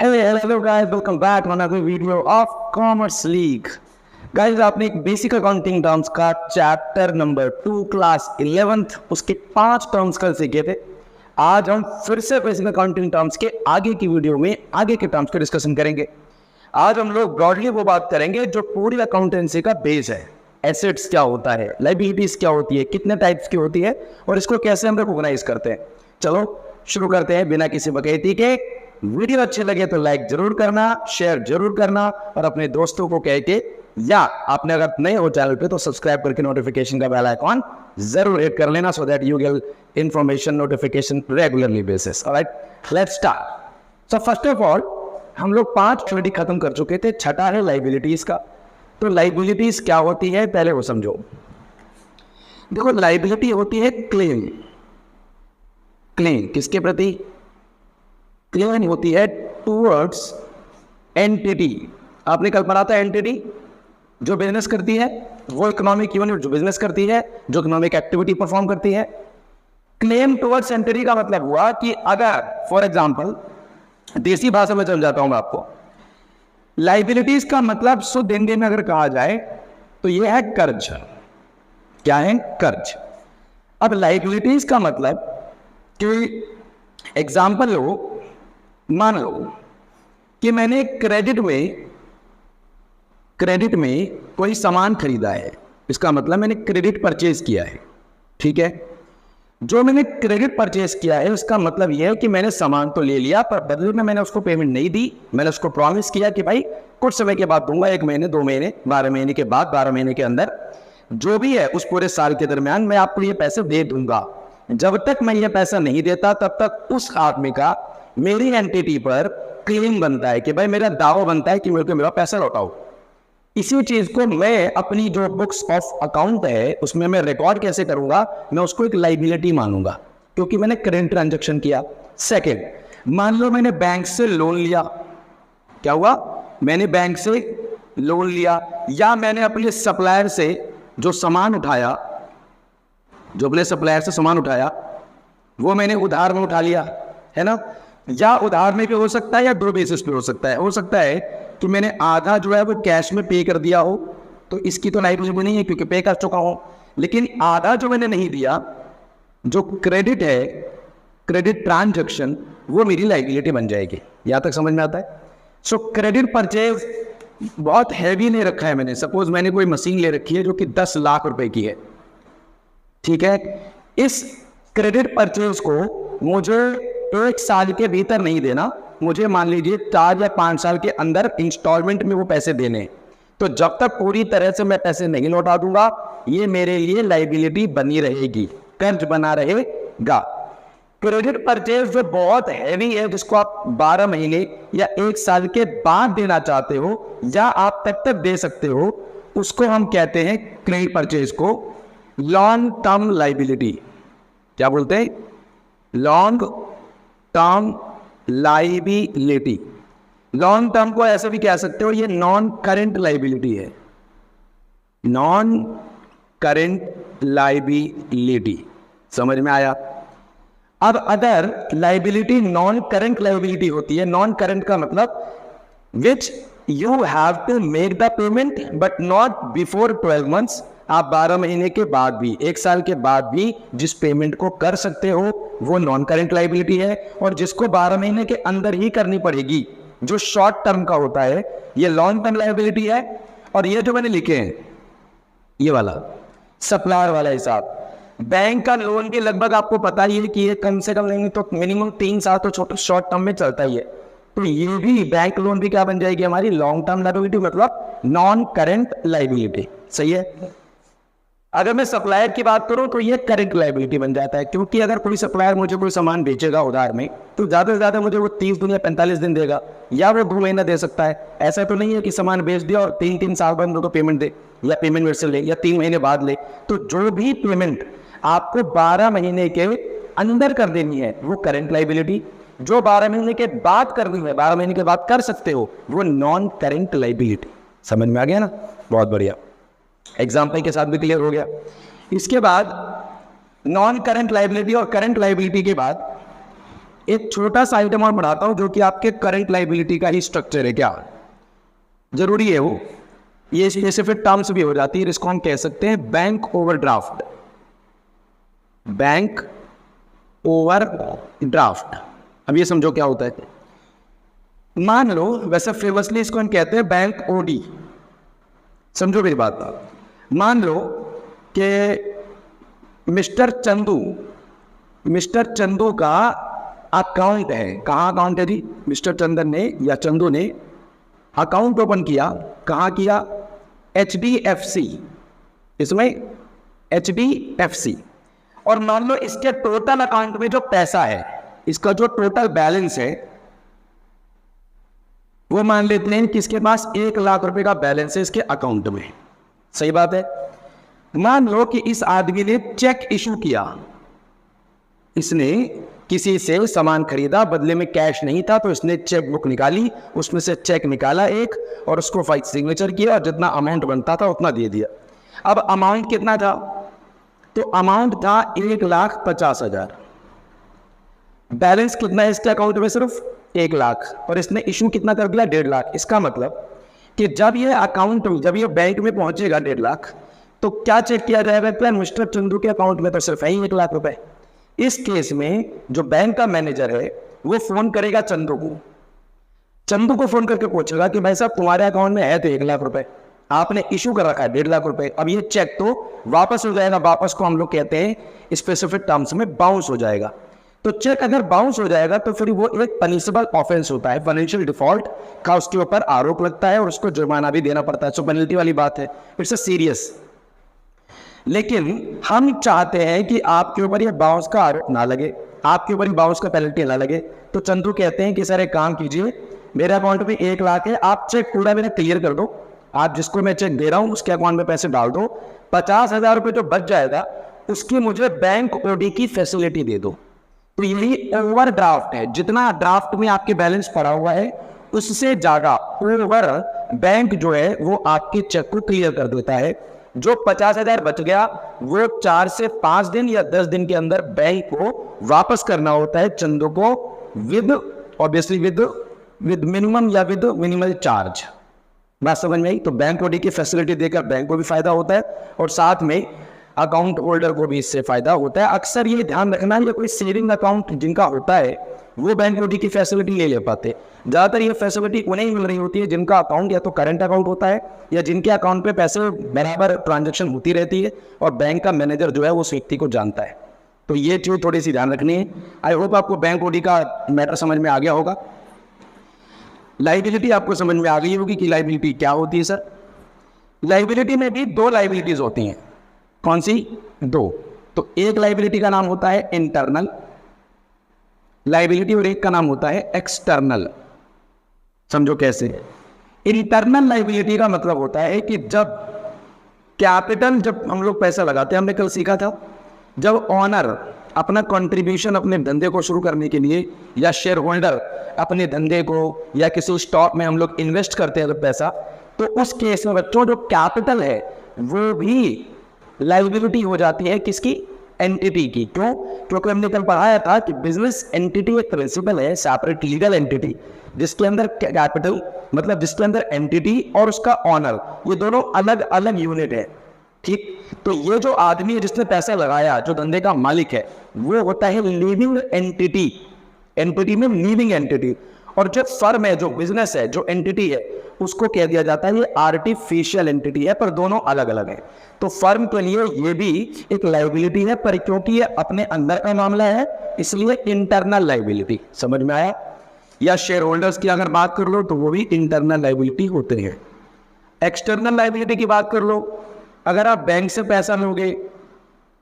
Hello guys, welcome back on another video of Commerce League. Guys, आपने एक basic accounting terms का chapter number 2 class 11th उसके 5 terms कल सीखे थे। आज हम फिर से बेसिक अकाउंटिंग टर्म्स के आगे की वीडियो में आगे के टर्म्स को डिस्कशन करेंगे। आज हम लोग ब्रॉडली वो बात करेंगे जो पूरी अकाउंटेंसी का बेस है। एसेट्स क्या होता है, लाइबिलिटीज क्या होती है, कितने टाइप्स की होती है और इसको कैसे हम रिकॉग्नाइज करते हैं। चलो शुरू करते हैं बिना किसी बकैती के। वीडियो अच्छे लगे तो लाइक जरूर करना, शेयर जरूर करना और अपने दोस्तों को कह के, या आपने अगर नए हो चैनल पे तो सब्सक्राइब करके नोटिफिकेशन का बेल आइकॉन जरूर हिट कर लेना, so that you get information notification regularly basis. Alright, let's start. So first of all हम लोग 5 ऑलरेडी खत्म कर चुके थे। छठा है लाइबिलिटीज का। तो लाइबिलिटीज क्या होती है पहले वो समझो। देखो, लाइबिलिटी होती है क्लेम। क्लेम किसके प्रति? क्लेम होती है टूवर्ड्स एंटिटी। आपने कल पढ़ा था एंटिटी जो बिजनेस करती है, वो इकोनॉमिक यूनिट जो बिजनेस करती है, जो इकोनॉमिक एक्टिविटी परफॉर्म करती है। क्लेम टूवर्ड्स एंटिटी का मतलब हुआ कि अगर फॉर एग्जांपल देसी भाषा में समझाता हूं मैं आपको, लाइबिलिटीज का मतलब शुद्ध हिंदी में अगर कहा जाए तो यह है कर्ज। क्या है? कर्ज। अब लाइबिलिटीज का मतलब कि एग्जांपल लो, मान लो कि मैंने क्रेडिट में कोई सामान खरीदा है, इसका मतलब मैंने क्रेडिट परचेज किया है। ठीक है, जो मैंने क्रेडिट परचेज किया है उसका मतलब यह है कि मैंने सामान तो ले लिया पर बदले में मैंने उसको पेमेंट नहीं दी। मैंने उसको प्रॉमिस किया कि भाई कुछ समय के बाद दूंगा, 1 महीने 2 महीने 12 महीने के बाद, 12 महीने के अंदर जो भी है उस पूरे साल के दरमियान मैं आपको ये पैसे दे दूंगा। जब तक मैं ये पैसा नहीं देता तब तक उस आदमी का मेरी एंटिटी पर क्लेम बनता है कि भाई मेरा दावा बनता है कि मेरे को मेरा पैसा लौटाओ। इसी चीज को मैं अपनी जो बुक्स ऑफ अकाउंट है उसमें मैं रिकॉर्ड कैसे करूंगा? मैं उसको एक लाइबिलिटी मानूंगा क्योंकि मैंने करेंट ट्रांजैक्शन किया। सेकंड, मान लो मैंने बैंक से लोन लिया। क्या हुआ? मैंने बैंक से लोन लिया, या मैंने अपने सप्लायर से जो सामान उठाया, वो मैंने उधार में उठा लिया, है ना? या उधार में भी हो सकता है या 2 बेसिस पे हो सकता है। हो सकता है कि मैंने आधा जो है वो कैश में पे कर दिया हो, तो इसकी तो लाइबिलिटी नहीं है क्योंकि पे कर चुका हूं। लेकिन आधा जो मैंने नहीं दिया, जो क्रेडिट है, क्रेडिट ट्रांजैक्शन, वो मेरी लाइबिलिटी बन जाएगी। यहां तक समझ में आता है? सो क्रेडिट परचेज बहुत हैवी नहीं रखा है मैंने। सपोज मैंने कोई मशीन ले रखी है जो कि 10 लाख रुपए की है। ठीक है, इस क्रेडिट परचेज को मुझे 1 साल के भीतर नहीं देना, मुझे मान लीजिए 4 या 5 साल के अंदर इंस्टॉलमेंट में वो पैसे देने। तो जब तक पूरी तरह से मैं पैसे नहीं लौटा दूंगा, ये मेरे लिए लाइबिलिटी बनी रहेगी, कर्ज बना रहेगा। क्रेडिट परचेज जो बहुत हैवी है, जिसको आप 12 महीने या 1 साल के बाद देना चाहते हो या आप तक दे सकते हो, उसको हम कहते हैं क्रेडिट परचेज को लॉन्ग टर्म लाइबिलिटी। क्या बोलते हैं? Long term liability. Long term को ऐसे भी कह सकते हो, ये नॉन करेंट लाइबिलिटी है। नॉन करेंट लाइबिलिटी, समझ में आया? अब other liability non current liability होती है। नॉन करेंट का मतलब which you have to make the payment but not before 12 months. आप 12 महीने के बाद भी, 1 साल के बाद भी जिस पेमेंट को कर सकते हो वो नॉन करेंट लाइबिलिटी है, और जिसको 12 महीने के अंदर ही करनी पड़ेगी, जो शॉर्ट टर्म का होता है, ये लॉन्ग टर्म लाइबिलिटी है। और ये जो मैंने लिखे हैं, ये वाला सप्लायर वाला हिसाब, बैंक का लोन भी लगभग आपको पता ही है कि ये कम से कम लेंगे तो मिनिमम 3 साल तो छोटे शॉर्ट टर्म में चलता ही है। तो ये भी बैंक लोन भी क्या बन जाएगी? हमारी लॉन्ग टर्म लाइबिलिटी, मतलब नॉन करेंट लाइबिलिटी। सही है? अगर मैं सप्लायर की बात करूं तो ये करेंट लाइबिलिटी बन जाता है, क्योंकि अगर कोई सप्लायर मुझे कोई सामान बेचेगा उधार में, तो ज़्यादा से ज़्यादा मुझे वो 30 दिन या 45 दिन देगा, या वो 2 महीना दे सकता है। ऐसा तो नहीं है कि सामान बेच दिया और 3 साल बाद मेरे को पेमेंट दे, या पेमेंट मेरे से ले, या 3 महीने बाद ले। तो जो भी पेमेंट आपको 12 महीने के अंदर कर देनी है वो करेंट लाइबिलिटी, जो 12 महीने के बाद करनी है, 12 महीने के बाद कर सकते हो, वो नॉन करेंट लाइबिलिटी। समझ में आ गया ना? बहुत बढ़िया, एग्जाम्पल के साथ भी क्लियर हो गया। इसके बाद नॉन करंट लाइबिलिटी और करंट लाइबिलिटी के बाद एक छोटा सा आइटम और बढ़ाता हूं जो कि आपके करंट लाइबिलिटी का ही स्ट्रक्चर है, क्या जरूरी है वो, ये स्पेसिफिक टर्म्स भी हो जाती है, इसको हम कह सकते हैं बैंक ओवरड्राफ्ट। बैंक ओवरड्राफ्ट, अब ये समझो क्या होता है। मान लो, वैसे फेमसली इसको हम कहते हैं बैंक ओडी, समझो मेरी बात। मान लो कि मिस्टर चंदू का अकाउंट है, कहाँ अकाउंट है जी, मिस्टर चंदन ने या चंदू ने अकाउंट ओपन किया, कहाँ किया, HDFC, इसमें HDFC। और मान लो इसके टोटल अकाउंट में जो पैसा है, इसका जो टोटल बैलेंस है वो मान लेते हैं कि इसके पास 1 लाख रुपए का बैलेंस है इसके अकाउंट में, सही बात है। मान लो कि इस आदमी ने चेक इशू किया, इसने किसी से सामान खरीदा, बदले में कैश नहीं था, तो इसने चेक बुक निकाली, उसमें से चेक निकाला एक और उसको फाइल सिग्नेचर किया और जितना अमाउंट बनता था उतना दे दिया। अब अमाउंट कितना था, तो अमाउंट था 1,50,000, बैलेंस कितना है इसके अकाउंट में, सिर्फ 1 लाख, और इसने इशू कितना कर दिया, 1.5 लाख। इसका मतलब कि जब ये बैंक में पहुंचेगा 1.5 लाख, तो क्या चेक किया जाएगा, मिस्टर चंदू के अकाउंट में तो सिर्फ है ही 1 लाख रुपए। इस केस में जो बैंक का मैनेजर है वो फोन करेगा चंदू को फोन करके पूछेगा कि भाई साहब तुम्हारे अकाउंट में है तो 1 लाख रुपए, आपने इशू कर रखा है 1.5 लाख रुपए, अब ये चेक तो वापस हो जाएगा, वापस को हम लोग कहते हैं स्पेसिफिक टर्म्स में बाउंस हो जाएगा। तो चेक अगर बाउंस हो जाएगा तो फिर वो एक पनिशेबल ऑफेंस होता है, फाइनेंशियल डिफॉल्ट का उसके ऊपर आरोप लगता है और उसको जुर्माना भी देना पड़ता है, सो पेनल्टी वाली बात है, इट्स अ सीरियस। लेकिन हम चाहते हैं कि आपके ऊपर ये बाउंस का आरोप ना लगे, आपके ऊपर बाउंस का पेनल्टी ना लगे। तो चंदू कहते हैं कि सर एक काम कीजिए, मेरे अकाउंट में 1 लाख है, आप चेक पूरा मेरा क्लियर कर दो, आप जिसको मैं चेक दे रहा हूं उसके अकाउंट में पैसे डाल दो, 50,000 रुपये जो बच जाएगा उसकी मुझे बैंक ओडी की फैसिलिटी दे दो। तो यही ओवर ड्राफ्ट है, जितना ड्राफ्ट में आपके बैलेंस पड़ा हुआ है उससे ज्यादा ओवर बैंक जो है वो आपके चेक को क्लियर कर देता है। जो 50,000 बच गया वो 4 से 5 दिन या 10 दिन के अंदर बैंक को वापस करना होता है चंदू को, विद ऑब्वियसली विद मिनिमम या विद मिनिमल चार्ज। बात समझ में आई। तो बैंक ओडी की फैसिलिटी देकर बैंक को भी फायदा होता है और साथ में अकाउंट होल्डर को भी इससे फायदा होता है। अक्सर ये ध्यान रखना है, कोई सेविंग अकाउंट जिनका होता है वो बैंक ओडी की फैसिलिटी ले पाते। ज़्यादातर ये फैसिलिटी उन्हें ही मिल रही होती है जिनका अकाउंट या तो करंट अकाउंट होता है या जिनके अकाउंट पे पैसे बराबर ट्रांजैक्शन होती रहती है और बैंक का मैनेजर जो है वो उस व्यक्ति को जानता है। तो ये चीज़ थोड़ी सी ध्यान रखनी है। आई होप आपको बैंक ओडी का मैटर समझ में आ गया होगा। लाइबिलिटी आपको समझ में आ गई होगी कि लाइबिलिटी क्या होती है सर। लाइबिलिटी में भी 2 लाइबिलिटीज होती हैं। कौन सी? 2। तो एक लाइबिलिटी का नाम होता है इंटरनल लाइबिलिटी और एक का नाम होता है एक्सटर्नल। समझो कैसे। इंटरनल लाइबिलिटी का मतलब होता है कि जब कैपिटल, जब हम लोग पैसा लगाते हैं, हमने कल सीखा था, जब ऑनर अपना कंट्रीब्यूशन अपने धंधे को शुरू करने के लिए या शेयर होल्डर अपने धंधे को या किसी स्टॉक में हम लोग इन्वेस्ट करते हैं पैसा, तो उस केस में बच्चों जो कैपिटल है वो भी लाइबिलिटी हो जाती है किसकी? एंटिटी की। क्यों? क्योंकि हमने कल पढ़ाया था कि बिजनेस एंटिटी एक प्रिंसिपल है, सेपरेट लीगल एंटिटी, जिसके अंदर कैपिटल मतलब जिसके अंदर एंटिटी और उसका ऑनर, ये दोनों अलग अलग यूनिट है। ठीक। तो ये जो आदमी है जिसने पैसा लगाया, जो धंधे का मालिक है, वो होता है लिविंग एंटिटी। एंटिटी में लिविंग एंटिटी। और जो फर्म है, जो बिजनेस है, जो एंटिटी है, उसको कह दिया जाता है ये आर्टिफिशियल एंटिटी है, पर दोनों अलग अलग है। तो फर्म के लिए ये भी एक लाइबिलिटी है, पर क्योंकि ये अपने अंदर का मामला है इसलिए इंटरनल लाइबिलिटी। समझ में आया? या शेयर होल्डर्स की अगर बात कर लो तो वो भी इंटरनल लाइबिलिटी होते हैं। एक्सटर्नल लाइबिलिटी की बात कर लो, अगर आप बैंक से पैसा लोगे,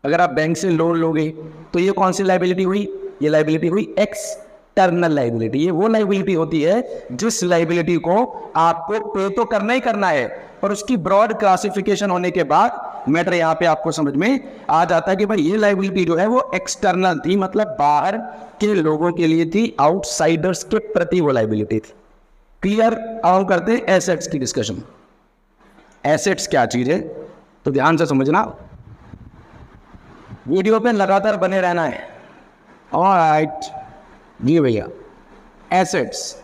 अगर आप बैंक से लोन लोगे तो ये कौन सी लाइबिलिटी हुई? ये लाइबिलिटी हुई एक्सटर्नल लाइबिलिटी। ये वो लाइबिलिटी होती है जिस लाइबिलिटी को आपको पे तो करना ही करना है, और उसकी ब्रॉड क्लासिफिकेशन होने के बाद मैटर यहाँ पे आपको समझ में आ जाता है कि भाई ये लाइबिलिटी जो है वो एक्सटर्नल थी, मतलब बाहर के लोगों के लिए थी, आउटसाइडर्स के प्रति वो लाइबिलिटी थी। क्लियर? अब हम करते हैं एसेट्स की डिस्कशन। एसेट्स क्या चीज है तो ध्यान से समझना, वीडियो पे लगातार बने रहना है। ऑलराइट, जी भैया, एसेट्स।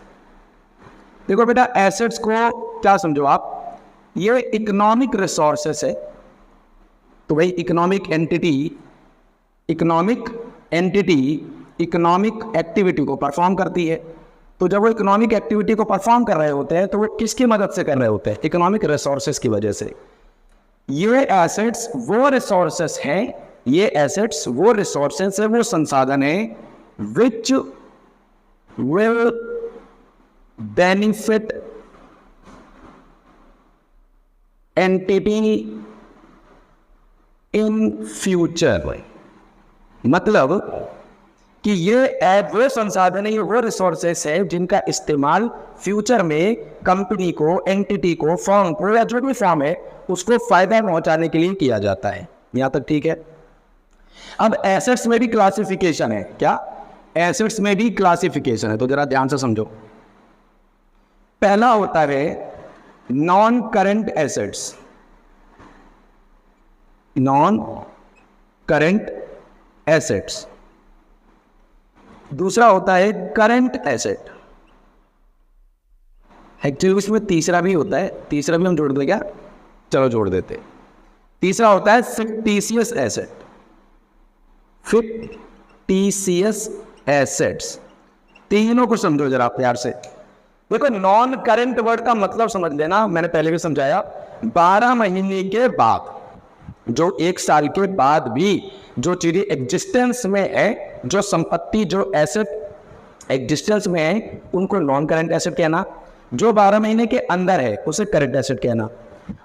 देखो बेटा, एसेट्स को क्या समझो आप, ये इकोनॉमिक रिसोर्सेस है। तो भाई इकोनॉमिक इकोनॉमिक एक्टिविटी को परफॉर्म करती है। तो जब वो इकोनॉमिक एक्टिविटी को परफॉर्म कर रहे होते हैं तो वो किसकी मदद से कर रहे होते हैं? इकोनॉमिक रिसोर्सेस की वजह से। ये एसेट्स वो रिसोर्सेस हैं, ये एसेट्स वो रिसोर्सेस है, वो संसाधन है विच will benefit entity in future. मतलब कि ये वो संसाधन है, ये वो रिसोर्सेस है जिनका इस्तेमाल फ्यूचर में कंपनी को, एंटिटी को, फर्म को या जो भी फर्म है उसको फायदा पहुंचाने के लिए किया जाता है। यहां तक ठीक है। अब एसेट्स में भी क्लासिफिकेशन है। क्या? एसेट्स में भी क्लासिफिकेशन है, तो जरा ध्यान से समझो। पहला होता है non current assets, non current assets. दूसरा होता है करंट एसेट। एक्चुअली उसमें तीसरा भी होता है, तीसरा भी हम जोड़ दें क्या? चलो जोड़ देते। तीसरा होता है फिक्टिशियस एसेट, फिक्टिशियस एसेट्स। तीनों को समझो जरा प्यार से। देखो, नॉन करंट वर्ड का मतलब समझ लेना, मैंने पहले भी समझाया। 12 महीने के बाद, जो 1 साल के बाद भी जो चीजें एग्जिस्टेंस में है, जो संपत्ति, जो एसेट एग्जिस्टेंस में है, उनको नॉन करंट एसेट कहना। जो 12 महीने के अंदर है उसे करंट एसेट कहना।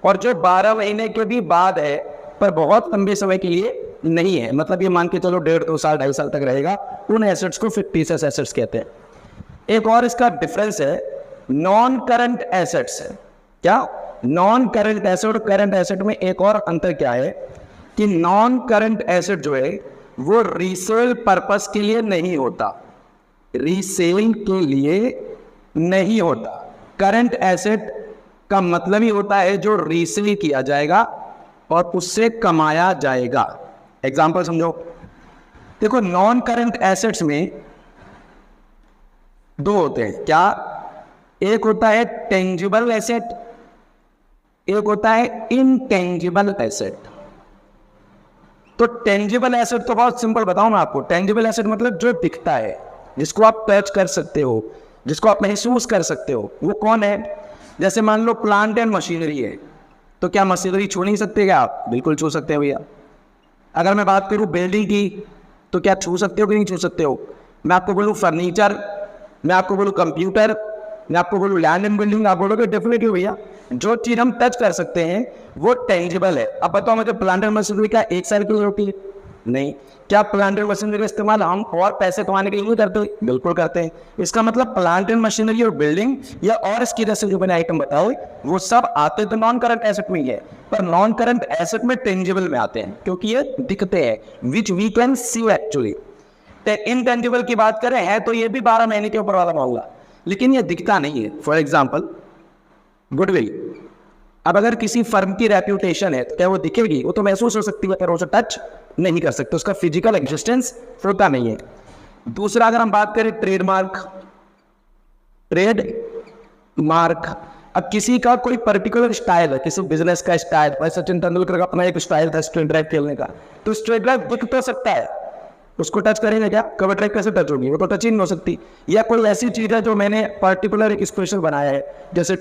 और जो 12 महीने के भी बाद है पर बहुत लंबे समय के लिए नहीं है, मतलब ये मान के चलो 1.5, 2 साल, 2.5 साल तक रहेगा, उन एसेट्स को फिक्टिशियस एसेट्स कहते हैं। एक और इसका डिफरेंस है, नॉन करंट एसेट्स है। क्या? नॉन करंट एसेट और करंट एसेट में एक और अंतर क्या है कि नॉन करंट एसेट जो है वो रीसेल पर्पस के लिए नहीं होता, रीसेल के लिए नहीं होता। करंट एसेट का मतलब ही होता है जो रीसेल किया जाएगा और उससे कमाया जाएगा। एग्जांपल समझो। देखो, नॉन करंट एसेट्स में 2 होते हैं। क्या? एक होता है टेंजिबल एसेट, एक होता है इनटेंजिबल एसेट। तो टेंजिबल एसेट तो बहुत सिंपल बताऊं मैं आपको। टेंजिबल एसेट मतलब जो दिखता है, जिसको आप टच कर सकते हो, जिसको आप महसूस कर सकते हो, वो कौन है? जैसे मान लो प्लांट एंड मशीनरी है, तो क्या मशीनरी छू नहीं सकते क्या आप? बिल्कुल छू सकते हो भैया। अगर मैं बात करूं बिल्डिंग की, तो क्या छू सकते हो कि नहीं छू सकते हो? मैं आपको बोलूं फर्नीचर, मैं आपको बोलूं कंप्यूटर, मैं आपको बोलूं लैंड एंड बिल्डिंग, आप बोलोगे डेफिनेटली भैया जो चीज हम टच कर सकते हैं वो टेंजिबल है। अब बताओ मुझे, प्लांट एंड मशीनरी का 1 साल की होती है? नहीं। क्या प्लांट एंड मशीनरी का इस्तेमाल हम और पैसे कमाने के लिए नहीं करते? बिल्कुल करते हैं। इसका मतलब प्लांट एंड मशीनरी और बिल्डिंग या और इसकी जैसे जो मैंने आइटम बताओ, वो सब आते तो नॉन करंट एसेट में ही है, पर नॉन करंट एसेट में टेंजिबल में आते हैं क्योंकि ये दिखते हैं, which we can see actually. Intangible की बात करें है तो ये भी 12 महीने के ऊपर वाला मामला, लेकिन ये दिखता नहीं है। For example goodwill. अब अगर किसी फर्म की रेप्यूटेशन है तो क्या वो दिखेगी? वो तो महसूस हो सकती है, पर उसे टच नहीं कर सकते, उसका फिजिकल एग्जिस्टेंस होता नहीं है। दूसरा, अगर हम बात करें ट्रेडमार्क, ट्रेडमार्क। अब किसी का कोई पर्टिकुलर स्टाइल है, किसी बिजनेस का स्टाइल, भाई सचिन तेंदुलकर का अपना एक स्टाइल था स्ट्रेट ड्राइव खेलने का, तो स्ट्रेट ड्राइव दिख तो सकता है, उसको टच करेंगे क्या? कवर ड्राइव कैसे टच होगी? वो तो टच ही नहीं हो सकती। या कोई ऐसी चीज है जो मैंने पर्टिकुलर एक स्पेशल बनाया है, जैसे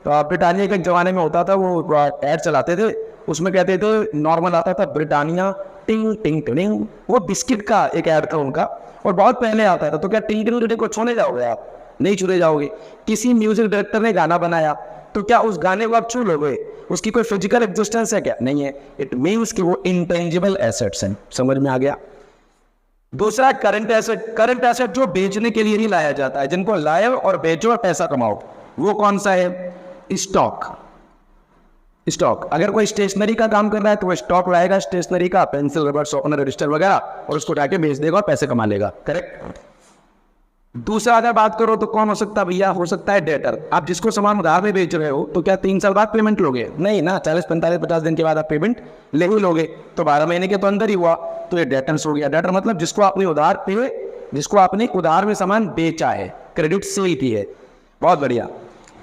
ब्रिटानिया के जमाने में होता था, वो एड चलाते थे, उसमें कहते थे नॉर्मल आता था ब्रिटानिया टिंग टिंग टिंग, वो बिस्किट का एक ऐड था उनका, और बहुत पहले आता था। तो क्या टिंग टिंग टिंग को छूने जाओगे आप? नहीं छूने जाओगे। किसी म्यूजिक डायरेक्टर ने गाना बनाया, तो क्या उस गाने को आप छू लोगे? उसकी कोई फिजिकल एग्जिस्टेंस है क्या? नहीं है। इट मीन्स कि वो इंटेंजिबल एसेट्स हैं। समझ में आ गया? दूसरा करंट एसेट। करंट एसेट जो बेचने के लिए नहीं लाया जाता है, जिनको लाओ और बेचो और पैसा कमाओ, वो कौन सा है? स्टॉक। स्टॉक। अगर कोई स्टेशनरी का काम कर रहा है तो वो स्टॉक लाएगा स्टेशनरी का, पेंसिल, रबर, शॉर्पनर, रजिस्टर वगैरह, और उसको जाके बेच देगा और पैसे कमा लेगा। करेक्ट। दूसरा अगर बात करो तो कौन हो सकता है भैया? हो सकता है डेटर। आप जिसको सामान उधार में बेच रहे हो तो क्या 3 साल बाद पेमेंट लोगे? नहीं ना, 40, 45, 50 दिन के बाद आप पेमेंट ले ही लोगे। तो 12 महीने के तो अंदर ही हुआ, तो ये डेटर्स हो गया। डेटर मतलब जिसको आपने उधार पे जिसको आपने उधार में सामान बेचा है, क्रेडिट सेल की है। बहुत बढ़िया।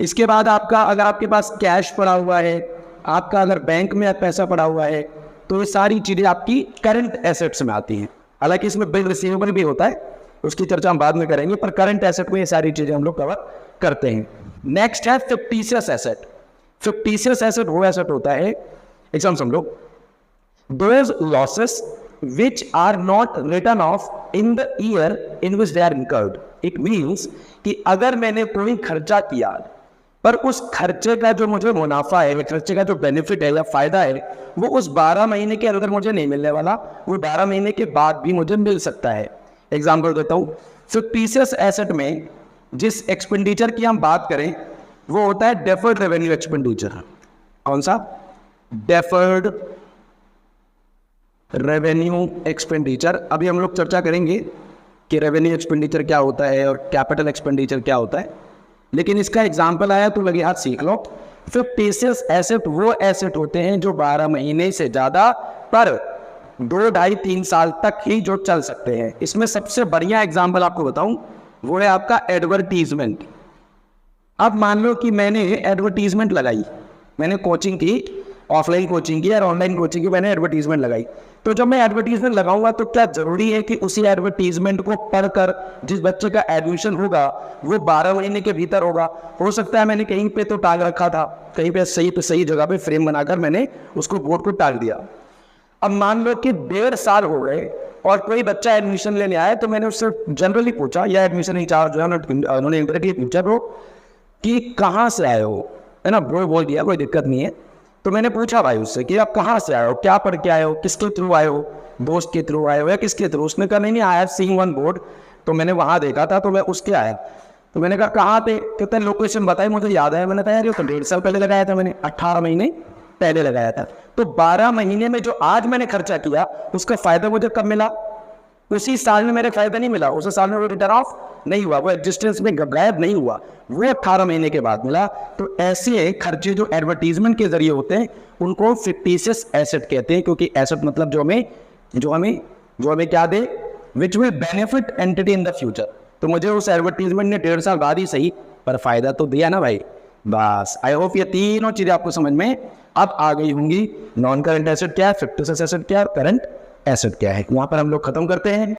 इसके बाद आपका अगर आपके पास कैश पड़ा हुआ है, आपका अगर बैंक में पैसा पड़ा हुआ है, तो ये सारी चीज़ें आपकी करंट एसेट्स में आती हैं। हालांकि इसमें बिल रिसीवेबल भी होता है, उसकी चर्चा हम बाद में करेंगे, पर करंट एसेट में ये सारी चीज़ें हम लोग कवर करते हैं। नेक्स्ट है फिक्टिशियस एसेट। फिक्टिशियस एसेट वो एसेट होता है, एग्जाम समझो, those losses which are not written off in the year in which they are incurred. It means कि अगर मैंने कोई खर्चा किया पर उस खर्चे का जो मुझे मुनाफा है, खर्चे का जो बेनिफिट है या फायदा है, वो उस 12 महीने के अंदर मुझे नहीं मिलने वाला, वो 12 महीने के बाद भी मुझे मिल सकता है। एग्जाम्पल देता हूँ, फिक्टिशियस एसेट में जिस एक्सपेंडिचर की हम बात करें वो होता है डेफर्ड रेवेन्यू एक्सपेंडिचर। कौन सा? Deferred revenue expenditure. अभी हम लोग चर्चा करेंगे कि रेवेन्यू एक्सपेंडिचर क्या होता है और कैपिटल एक्सपेंडिचर क्या होता है, लेकिन इसका एग्जांपल आया तो लगे हाथ सीख लो। फिक्टिशियस एसेट वो एसेट होते हैं जो 12 महीने से ज़्यादा पर 2, 2.5, 3 साल तक ही जो चल सकते हैं। इसमें सबसे बढ़िया एग्जाम्पल आपको बताऊं, वो है आपका एडवर्टीजमेंट। अब मान लो कि मैंने एडवर्टीजमेंट लगाई, मैंने कोचिंग की, ऑफलाइन कोचिंग की या ऑनलाइन कोचिंग की, मैंने एडवर्टीजमेंट लगाई। तो जब मैं एडवर्टीजमेंट लगाऊंगा तो क्या जरूरी है कि उसी एडवर्टीजमेंट को पढ़कर जिस बच्चे का एडमिशन होगा वो 12 महीने के भीतर होगा? हो सकता है मैंने कहीं पे तो टांग रखा था, कहीं पे सही जगह पे फ्रेम बनाकर मैंने उसको बोर्ड को टांग दिया। अब मान लो कि 1.5 साल हो गए और कोई बच्चा एडमिशन लेने आया, तो मैंने उससे जनरली पूछा, या एडमिशन इंचार्ज जो है उन्होंने इंटरेक्टली पूछा ब्रो कि कहाँ से आए हो, है ना। ब्रो बोल दिया कोई दिक्कत नहीं है। तो मैंने पूछा भाई उससे कि आप कहाँ से आए हो, क्या पढ़ के आए हो, किसके थ्रू आए हो, दोस्त के थ्रू आए हो या किसके थ्रू? उसने कहा नहीं I have seen one board, तो मैंने वहाँ देखा था तो मैं उसके आया। तो मैंने कहा कहाँ पे? कहते हैं लोकेशन बताई, मुझे याद है। मैंने कहा यार ये तो 1.5 साल पहले लगाया था मैंने, 18 महीने पहले लगाया था। तो 12 महीने में जो आज मैंने खर्चा किया उसका फायदा मुझे कब मिला? उसी साल में मेरे फायदा नहीं मिला, उसी साल में वो रिटर्न ऑफ नहीं हुआ, वो एग्जिस्टेंस में गायब नहीं हुआ, वो 18 महीने के बाद मिला। तो ऐसे खर्चे जो एडवर्टीजमेंट के जरिए होते हैं उनको फिक्टिशियस एसेट कहते हैं, क्योंकि एसेट मतलब जो हमें क्या दे, which will benefit entity in the future. तो मुझे उस एडवर्टीजमेंट ने 1.5 साल बाद ही सही पर फायदा तो दिया ना भाई। बस आई होप ये तीनों चीजें आपको समझ में अब आ गई होंगी। नॉन करंट एसेट क्या है, फिक्टिशियस एसेट क्या है, करंट एसेट क्या है। वहां पर हम लोग खत्म करते हैं।